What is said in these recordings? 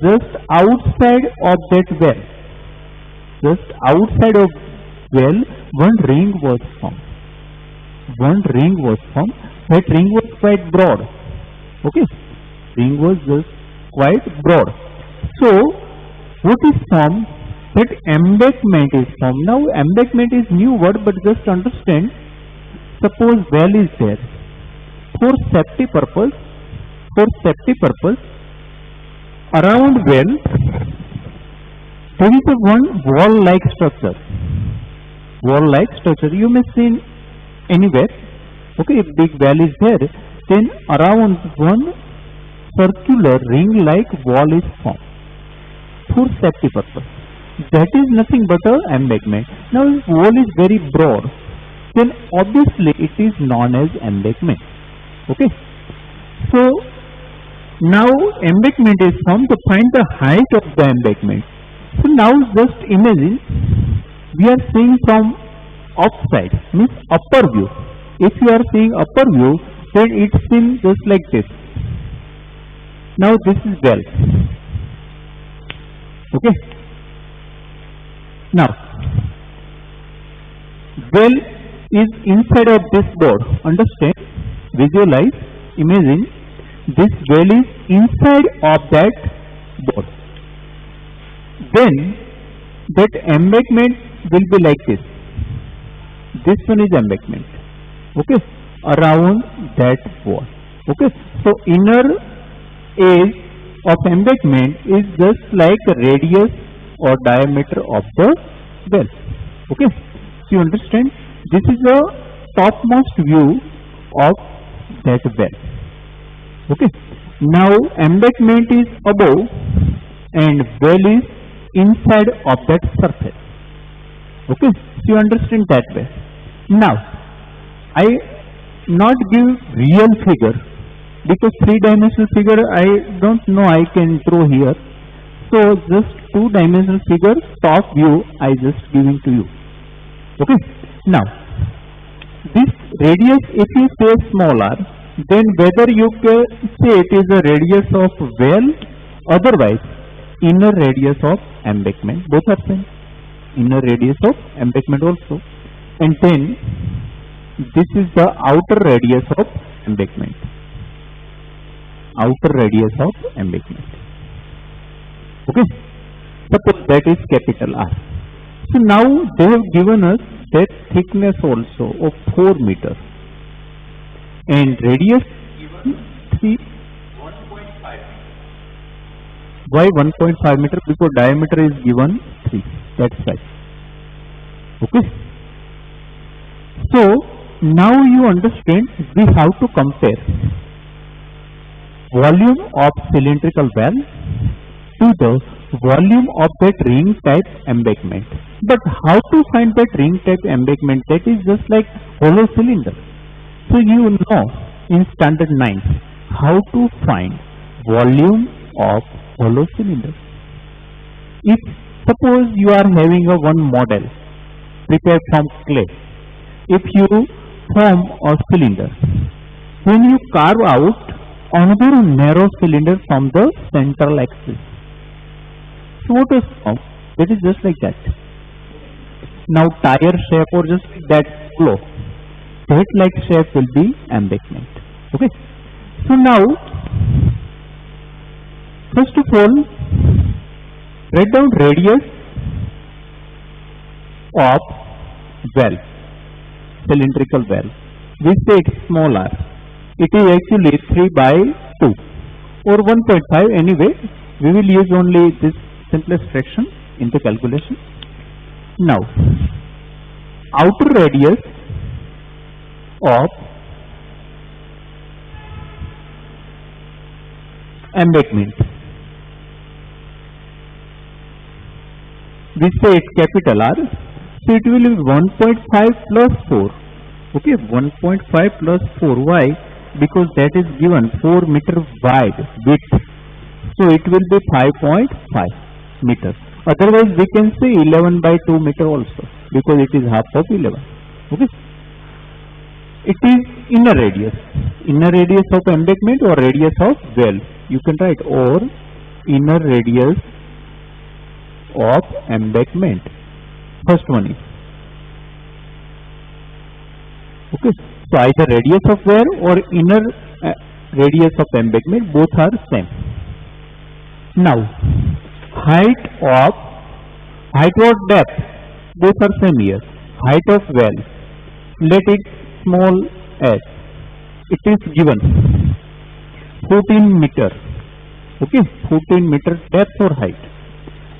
just outside of that well. Just outside of well, one ring was formed. One ring was formed. That ring was quite broad. Okay, ring was just quite broad. So what is formed? That embankment is formed. Now embankment is new word, but just understand. Suppose well is there. For safety purpose, around well there is a one wall-like structure. Wall-like structure you may see anywhere. Okay, if big well is there, then around one circular ring-like wall is formed for safety purpose. That is nothing but a embankment. Now if wall is very broad, then obviously it is known as embankment. Okay, so now embankment is formed. To find the height of the embankment, so now just imagine we are seeing from outside, means upper view. If you are seeing upper view, then it seems just like this. Now this is well. Okay, now well is inside of this board. Understand, visualize, imagine this well is inside of that board. Then that embankment will be like this. This one is embankment. Okay, around that wall. Okay, so inner edge of embankment is just like a radius or diameter of the well. Okay, so you understand, this is a topmost view of that well. Okay, now embankment is above and well is inside of that surface. Okay, so you understand that way. Now I not give real figure, because three-dimensional figure I don't know I can draw here. So just two-dimensional figure, top view I just giving to you. Okay, now this radius, if you say smaller, then whether you can say it is a radius of well, otherwise inner radius of embankment, both are same. Inner radius of embankment also, and then this is the outer radius of embankment. Outer radius of embankment. Okay, suppose that is capital R. So now they have given us that thickness also of 4 meters and radius given 1.5. Why 1.5 meter? Because diameter is given 3. That's right. Okay. So now you understand, we have to compare volume of cylindrical well to the volume of that ring type embankment. But how to find that ring type embankment? That is just like hollow cylinder. So you know in standard 9 how to find volume of hollow cylinder. If suppose you are having a one model prepared from clay, if you form a cylinder, when you carve out another narrow cylinder from the central axis, so what is formed? That is just like that. Now tire shape or just that flow, that like shape will be embankment. Okay. So now, first of all, write down radius of well, cylindrical well. We say it's smaller. It is actually 3 by 2 or 1.5. Anyway, we will use only this simplest fraction in the calculation. Now, outer radius of embankment, we say it capital R, so it will be 1.5 plus 4. Okay, 1.5 plus 4. Why? Because that is given 4 meter wide width, so it will be 5.5 meters. Otherwise we can say 11 by 2 meter also, because it is half of 11. Okay, it is inner radius of embankment or radius of well, you can write, or inner radius of embankment. First one is okay. So either radius of wear or inner radius of embankment, both are same. Now height or depth, both are same here. Height of well, let it small s. It is given 14 meter. Okay, 14 meter depth or height.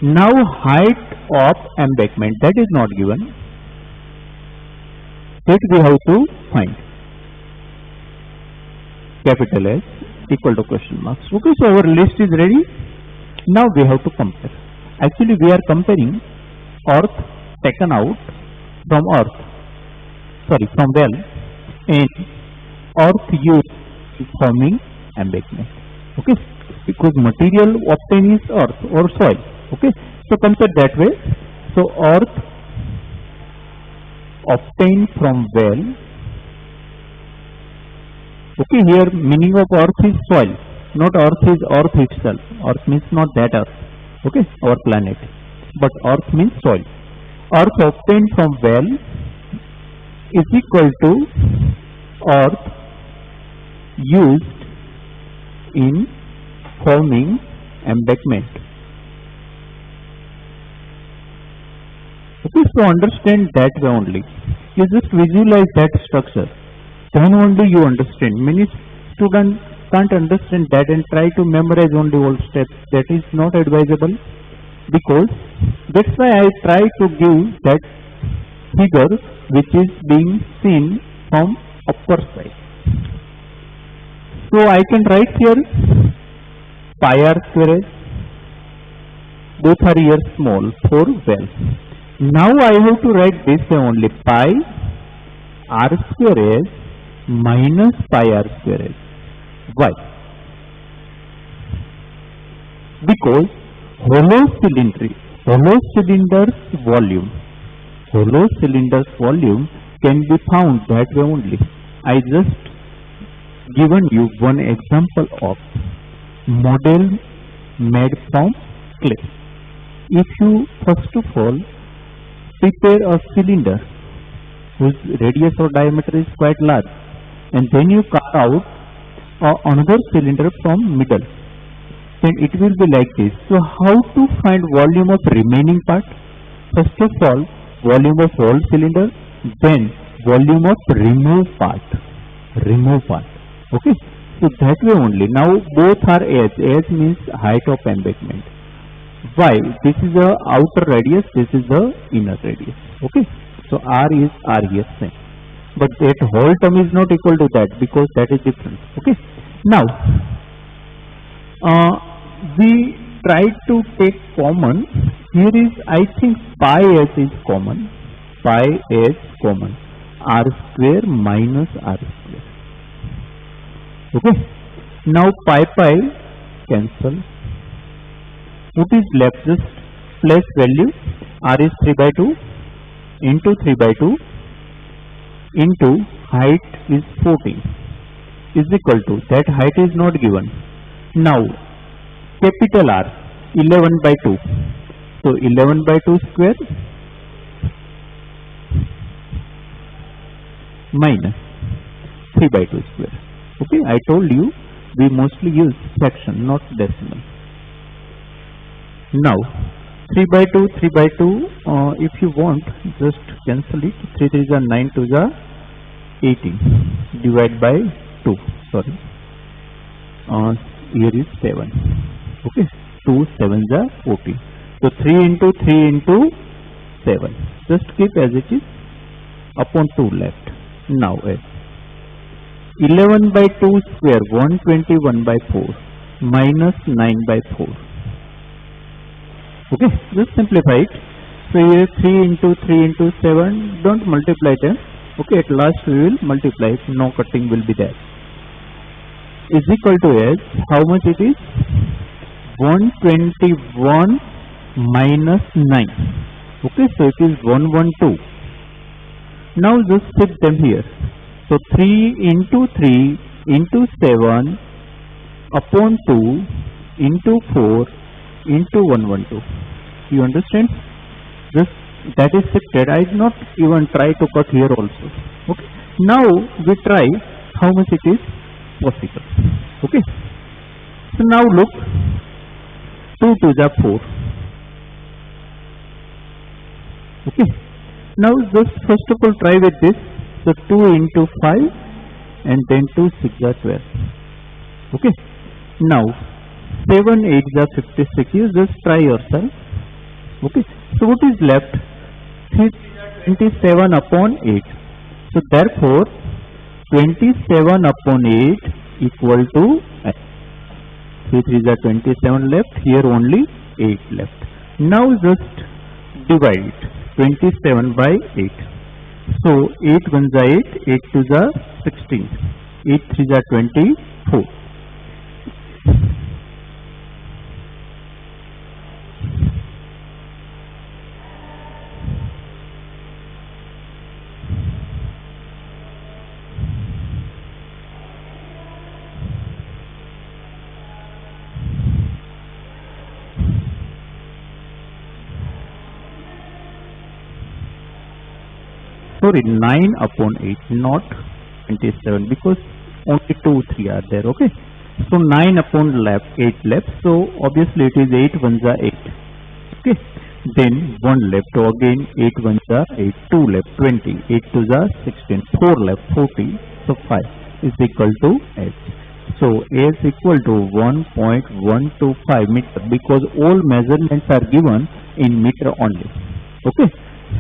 Now height of embankment, that is not given. That we have to find. Capital S equal to question marks. Okay, so our list is ready. Now we have to compare. Actually we are comparing earth taken out from from well and earth used in forming embankment. Okay, because material obtained is earth or soil. Okay, so compare that way. So earth obtained from well. Okay, here meaning of earth is soil, not earth is earth itself. Earth means not that earth. Okay, our planet, but earth means soil. Earth obtained from well is equal to earth used in forming embankment. Okay, so understand that way only. You just visualize that structure. Then only you understand. Many students can't understand that and try to memorize only all steps. That is not advisable, because that's why I try to give that figure which is being seen from upper side. So I can write here pi r square s. Both are here small for well. Now I have to write this way only, pi r square s minus pi r square s. Why? Because hollow cylinder's volume can be found that way only. I just given you one example of model made from clay. If you first of all prepare a cylinder whose radius or diameter is quite large, and then you cut out another cylinder from middle, then it will be like this. So how to find volume of remaining part? First of all, volume of whole cylinder, then volume of remove part. Okay, so that way only. Now both are h. H means height of embankment. Why? This is the outer radius, this is the inner radius. Okay, so r is r here same, but that whole term is not equal to that, because that is different. Okay, now we try to take common. Here is, I think pi s is common. Pi s common. R square minus r square. Okay, now pi cancel. What is left? Just place value. R is 3 by 2 into 3 by 2 into height is 14 is equal to, that height is not given. Now capital R 11 by 2. So 11 by 2 square minus 3 by 2 square. Okay, I told you we mostly use fraction, not decimal. Now 3 by 2, 3 by 2, if you want, just cancel it. 3 3 is 9, 2 is 18, divide by 2, sorry, here is 7. Okay, 2 7 is 14. So 3 into 3 into 7, just keep as it is, upon 2 left. Now 11 by 2 square, 121 by 4 minus 9 by 4. Okay, just simplify it. So here 3 into 3 into 7, don't multiply them. Okay, at last we will multiply it, no cutting will be there. Is equal to s, how much it is? 121 minus 9. Okay, so it is 112. Now just put them here. So 3 into 3 into 7 upon 2 into 4 into 112. You understand? This that is shifted. I did not even try to cut here also. Okay. Now we try how much it is possible. Okay. So now look, 2 to the 4. Okay. Now just first of all try with this. So 2 into 5 and then 2 6 are 12. Okay. Now 7 8 is 56. You just try yourself. Okay. So what is left? 27 upon 8. So therefore 27 upon 8 equal to 3 3 is 27 left. Here only 8 left. Now just divide 27 by 8. So 8 1 is 8, 8 2 is 16, 8 3 is 24. Sorry, 9 upon 8, not 27, because only 2 3 are there. Okay. So 9 upon left, 8 left. So obviously it is 8 1 is 8. Okay. Then 1 left. So again 8 1 is 8. 2 left, 20. 8 2 is 16. 4 left, 40. So 5 is equal to h. So h equal to 1.125 meter, because all measurements are given in meter only. Okay.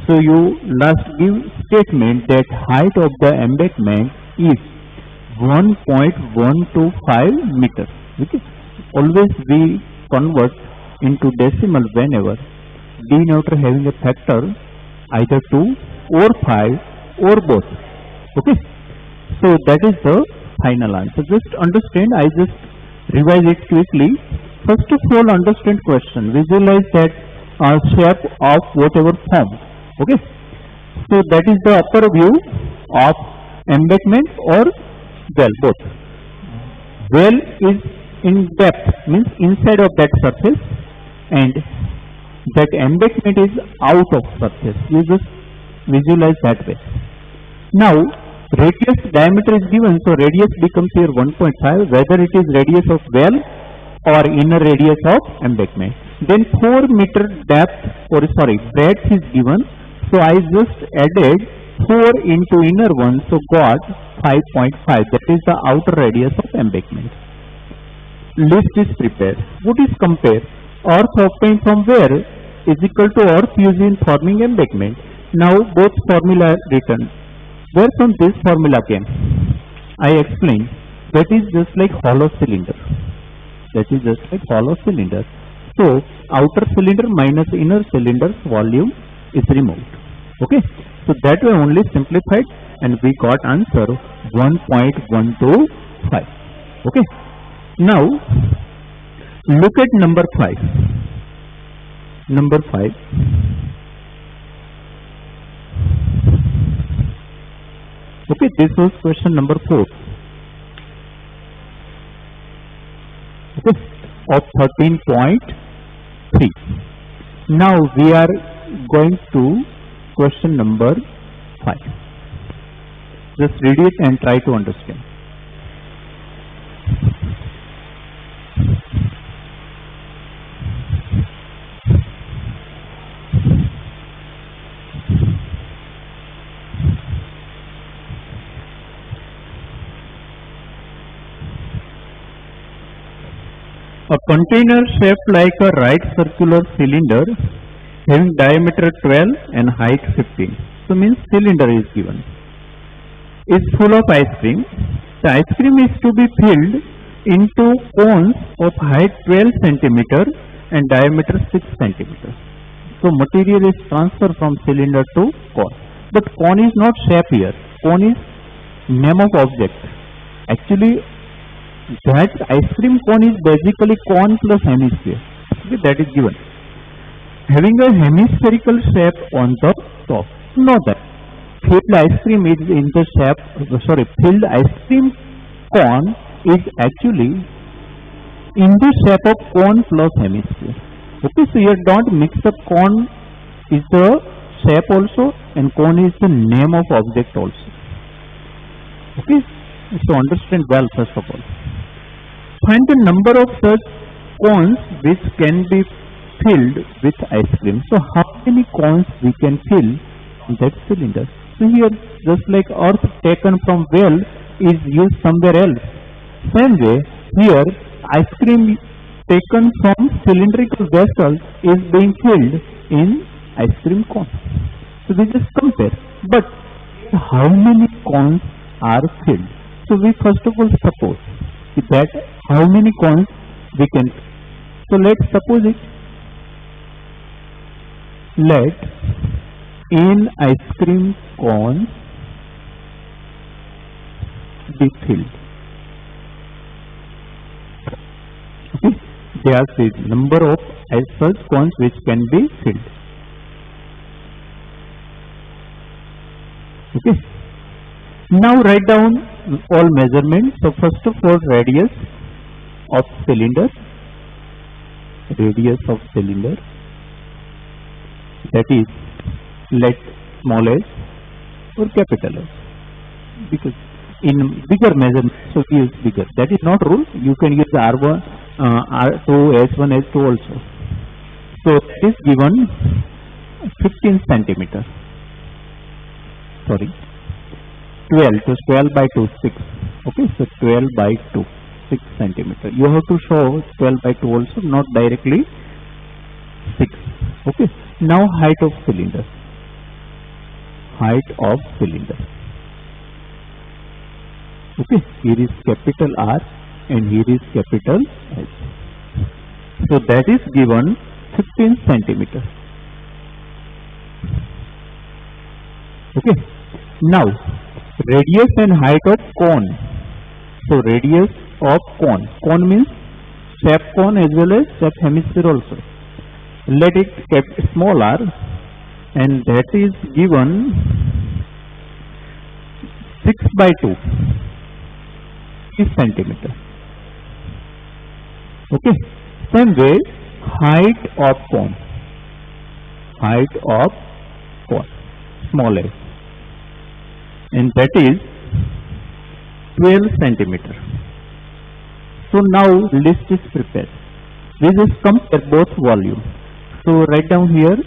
So you last give statement that height of the embankment is 1.125 meter. Okay. Always we convert into decimal whenever denominator having a factor either 2 or 5 or both. Okay. So that is the final answer. Just understand, I just revise it quickly. First of all, understand question. Visualize that shape of whatever form. Okay. So that is the upper view of embankment or well, both. Well is in depth, means inside of that surface, and that embankment is out of surface. You just visualize that way. Now radius diameter is given, so radius becomes here 1.5, whether it is radius of well or inner radius of embankment. Then 4 meter depth or breadth is given. So I just added 4 into inner one, so got 5.5. That is the outer radius of embankment. List is prepared. What is compared? Earth obtained from where is equal to earth used in forming embankment. Now both formula are written. Where from this formula came? I explained. That is just like hollow cylinder. That is just like hollow cylinder. So outer cylinder minus inner cylinder's volume is removed. Okay. So that way only simplified and we got answer 1.125. Okay. Now look at number 5. Number 5. Okay, this was question number 4. Okay, of 13.3. Now we are going to question number 5. Just read it and try to understand. A container shaped like a right circular cylinder having diameter 12 and height 15. So means cylinder is given. Is full of ice cream. The ice cream is to be filled into cones of height 12 centimeter and diameter 6 centimeter. So material is transferred from cylinder to cone. But cone is not shape here. Cone is name of object. Actually that ice cream cone is basically cone plus hemisphere. Okay, that is given. Having a hemispherical shape on the top. Know that filled ice cream is in the shape. Filled ice cream cone is actually in the shape of cone plus hemisphere. Okay, so here don't mix up. Cone is the shape also and cone is the name of object also. Okay, so understand well first of all. Find the number of such cones which can be filled with ice cream. So how many cones we can fill in that cylinder? So here just like earth taken from well is used somewhere else. Same way here ice cream taken from cylindrical vessel is being filled in ice cream cone. So we just compare. But how many cones are filled? So we first of all suppose that how many cones we can. So let's suppose it. Let in ice cream cones be filled. Okay, there are the number of such cones which can be filled. Okay, now write down all measurements. So first of all, radius of cylinder, that is, let small s or capital S, because in bigger measurement, so we use bigger. That is not rule. You can use R1, R2, S1, S2 also. So it is given 15 centimeter. Sorry, 12. So 12 by 2, 6. Okay, so 12 by 2, 6 centimeter. You have to show 12 by 2 also, not directly 6. Okay. Now height of cylinder. Okay, here is capital R and here is capital S. So that is given 15 centimeter. Okay. Now radius and height of cone. So radius of cone. Cone means shape cone as well as shape hemisphere also. Let it kept small r and that is given 6 by 2 is centimeter. Okay, same way height of cone, small s, and that is 12 centimeter. So now list is prepared. We just compare both volume. So write down here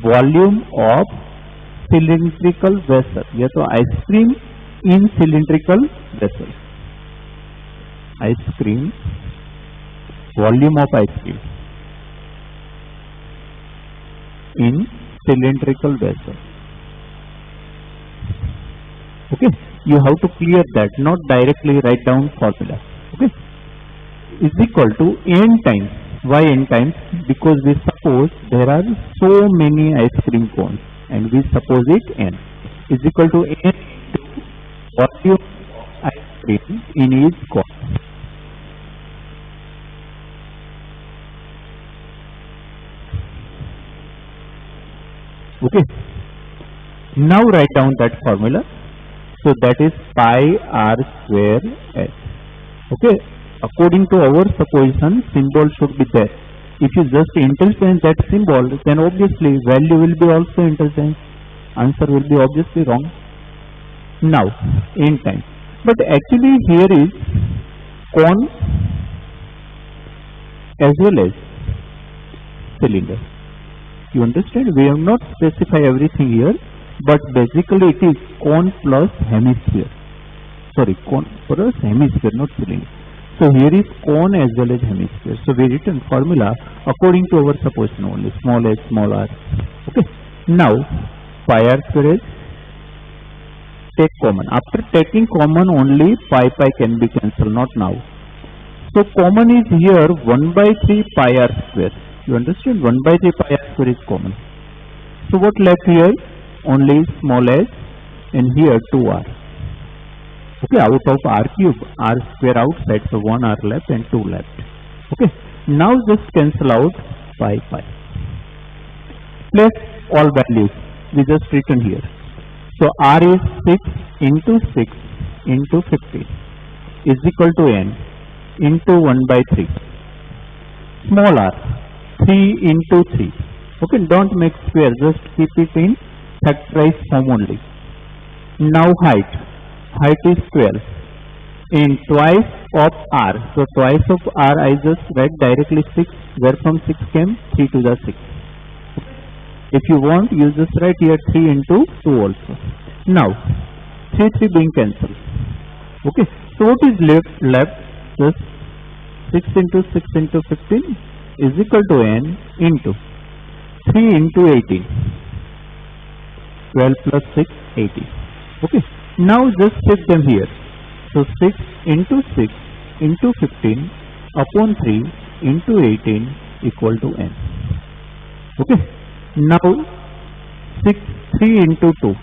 volume of cylindrical vessel. Yeah, so ice cream in cylindrical vessel. Volume of ice cream in cylindrical vessel. Okay, you have to clear that, not directly write down formula. Okay, is equal to n times. Why n times? Because we suppose there are so many ice cream cones and we suppose it n is equal to n into volume of ice cream in each cone. Okay, now write down that formula. So that is pi r square s. Okay, according to our supposition, symbol should be there. If you just interchange that symbol, then obviously value will be also interchanged. Answer will be obviously wrong. Now, n times. But actually here is cone as well as cylinder. You understand? We have not specified everything here, but basically it is cone plus hemisphere. Sorry, cone plus hemisphere, not cylinder. So here is cone as well as hemisphere. So we written formula according to our supposition only, small h, small r. Okay. Now pi r square is, take common. After taking common, only pi can be cancelled, not now. So common is here 1 by 3 pi r square. You understand? 1 by 3 pi r square is common. So what left here? Only small h and here 2r. Okay, out of r cube, r square outside, so 1 r left and 2 left. Okay, now just cancel out pi. Place all values, we just written here. So r is 6 into 6 into 50 is equal to n into 1 by 3. small r, 3 into 3. Okay, don't make square, just keep it in factorized form only. Now height is 12 in twice of r. So twice of r I just write directly 6. Where from 6 came? 3 to the 6. If you want, you just write here 3 into 2 also. Now 3 being cancelled. Okay, so what is left? Just 6 into 6 into 15 is equal to n into 3 into 18. 12 plus 6, 18. Okay, now just check them here. So 6 into 6 into 15 upon 3 into 18 equal to n. Okay, now 3 into 2.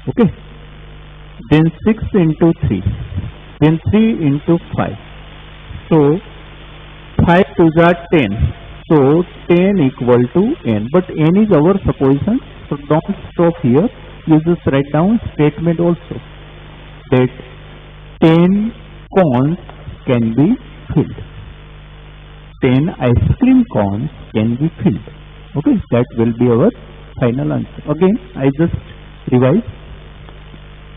Okay, then 6 into 3, then 3 into 5. So 5 to the 10. So 10 equal to n. But n is our supposition. So don't stop here. You just write down statement also that 10 cones can be filled. 10 ice cream cones can be filled. Okay, that will be our final answer. Again, I just revise.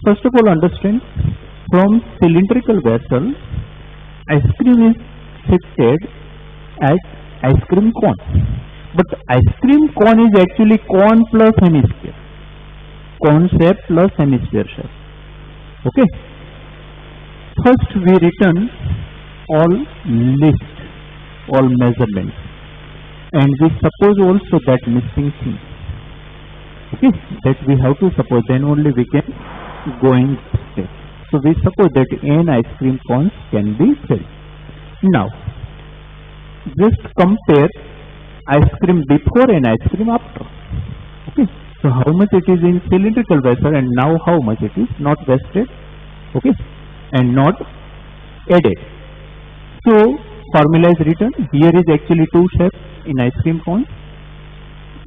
First of all, understand, from cylindrical vessel, ice cream is shifted at ice cream cone. But ice cream cone is actually cone plus hemisphere. Cone shape plus hemisphere shape. Okay. First we return all list, all measurements, and we suppose also that missing thing. Okay, that we have to suppose, then only we can go in step. So we suppose that n ice cream cones can be filled. Now just compare ice cream before and ice cream after. Okay, so how much it is in cylindrical vessel and now how much it is not wasted. Okay, and not added. So formula is written. Here is actually two shapes in ice cream cone.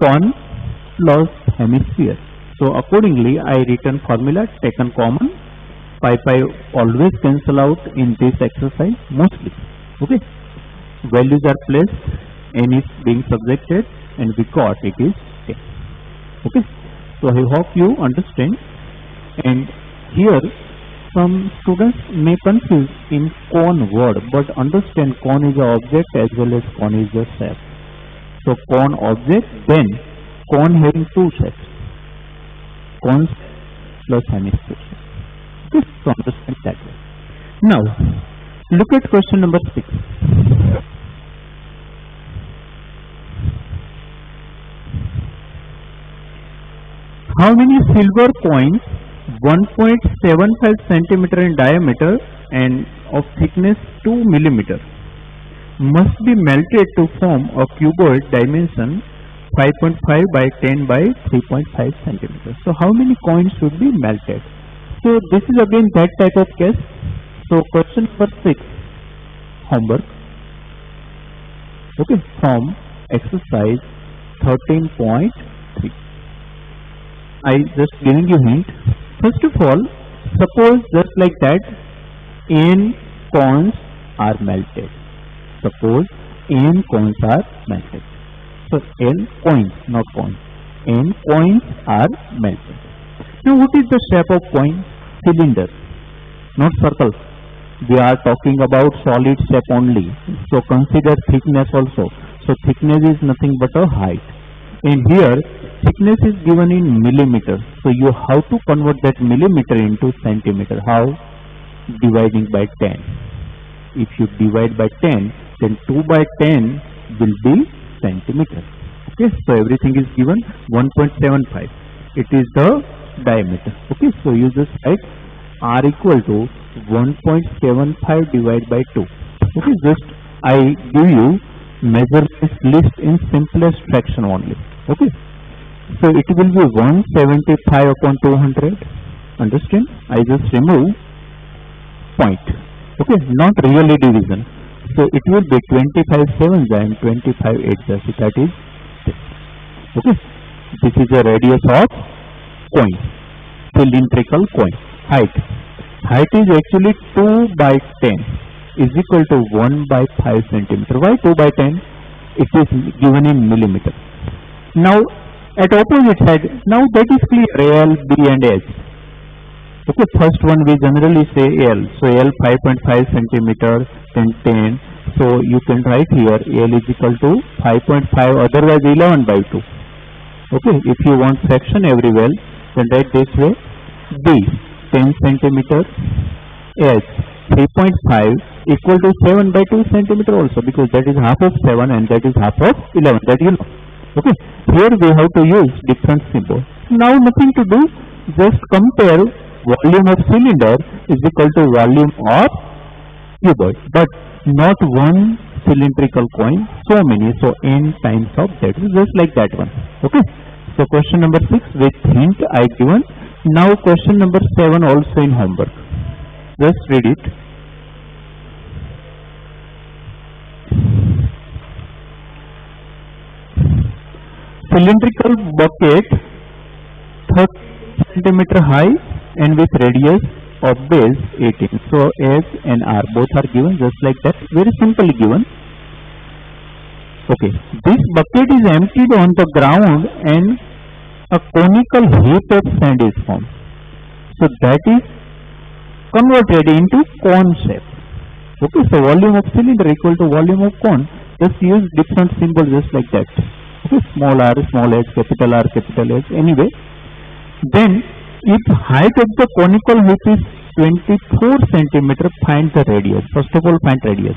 Cone plus hemisphere. So accordingly I written formula taken common. Pi always cancel out in this exercise mostly. Okay, values are placed, n is being subjected, and we got it is 10. Okay, so I hope you understand. And here some students may confuse in cone word, but understand cone is an object as well as cone is a shape. So cone object, then cone having two shapes, cones plus hemisphere. Okay, so understand that way. Now look at question number 6. How many silver coins 1.75 centimeter in diameter and of thickness 2 millimeter must be melted to form a cuboid dimension 5.5 by 10 by 3.5 centimeters? So how many coins should be melted? So this is again that type of case. So question number 6, homework. Okay, from exercise 13.3. I just giving you hint. First of all, suppose just like that n cones are melted. Suppose n coins are melted. So n coins, not coins. N coins are melted. Now what is the shape of coin? Cylinder, not circle. We are talking about solid shape only. So consider thickness also. So thickness is nothing but a height. And here thickness is given in millimeter. So you have to convert that millimeter into centimeter. How? Dividing by 10. If you divide by 10, then 2 by 10 will be centimeter. Okay, so everything is given 1.75. It is the diameter. Okay, so you just write r equal to 1.75 divided by 2. Okay, just I give you measurements list in simplest fraction only. Okay, so it will be 175 upon 200. Understand? I just remove point. Okay, not really division. So it will be 25 7s and 25 8s. That is this. Okay, this is the radius of coin, cylindrical coin. Height is actually 2 by 10. is equal to 1 by 5 centimeter. Why 2 by 10? It is given in millimeter. Now at opposite side, now that is clear, L, B and H. Okay, first one we generally say L. So L 5.5 centimeter, then 10. So you can write here L is equal to 5.5, otherwise 11 by 2. Okay, if you want fraction everywhere, then write this way. B 10 centimeter, H 3.5 equal to 7 by 2 centimeter also, because that is half of 7 and that is half of 11, that you know. Okay, here we have to use different symbol. Now nothing to do, just compare volume of cylinder is equal to volume of cuboid, but not one cylindrical coin, so many, so n times of that, just like that one. Okay, so question number 6 with hint I given. Now question number 7 also in homework. Just read it. Cylindrical bucket 30 centimeter high and with radius of base 18. So S and R both are given just like that, very simply given. Okay, this bucket is emptied on the ground and a conical heap of sand is formed. So that is converted into cone shape. Okay, so volume of cylinder equal to volume of cone. Just use different symbols just like that. Okay, small r, small h, capital R, capital H, anyway. Then if height of the conical heap is 24 centimeter, find the radius. First of all, find radius.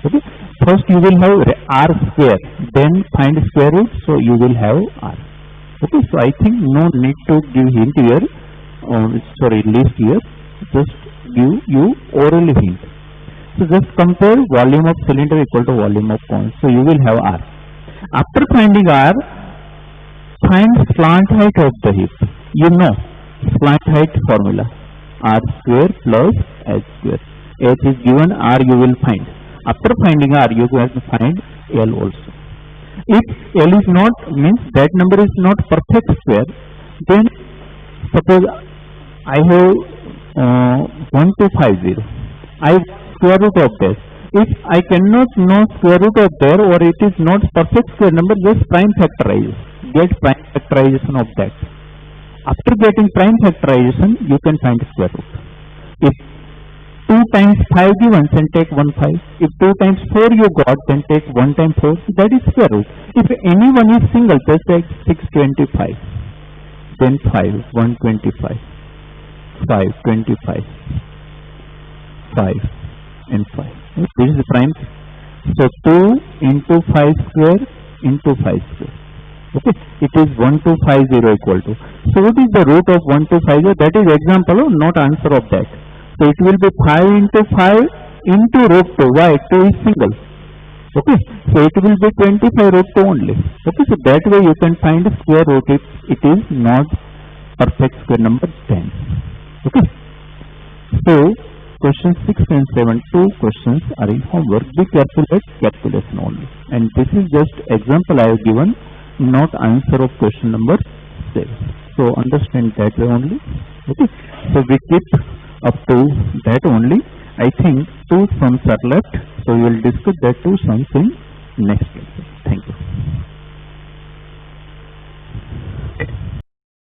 Okay, first you will have r square, then find square root, so you will have r. Okay, so I think no need to give hint here, list here, just give you orally hint. So just compare volume of cylinder equal to volume of cone, so you will have r. After finding r, find slant height of the heap. You know slant height formula, r square plus h square. H is given, r you will find. After finding r, you have to find L also. If L is not, means that number is not perfect square, then suppose I have 1250. I square root of that. If I cannot know square root of there, or it is not perfect square number, just prime factorize. Get prime factorization of that. After getting prime factorization, you can find square root. If 2 times 5 given, then take 1 5. If 2 times 4 you got, then take 1 times 4. That is square root. If any one is single, just take 625. Then 5, 125. 5, 25. 5 and 5. This is the prime. So 2 into 5 square into 5 square. Okay, it is 1250 equal to. So what is the root of 1250? That is example, not answer of that. So it will be 5 into 5 into root 2. Why? 2 is single. Okay, so it will be 25 root 2 only. Okay, so that way you can find square root if it is not perfect square number 10. Okay, so question 6 and 7, 2 questions are in homework. Be careful at calculation only. And this is just example I have given, not answer of question number 7. So understand that way only. Okay, so we keep up to that only. I think 2 sums are left, so we will discuss that 2 sums in next class.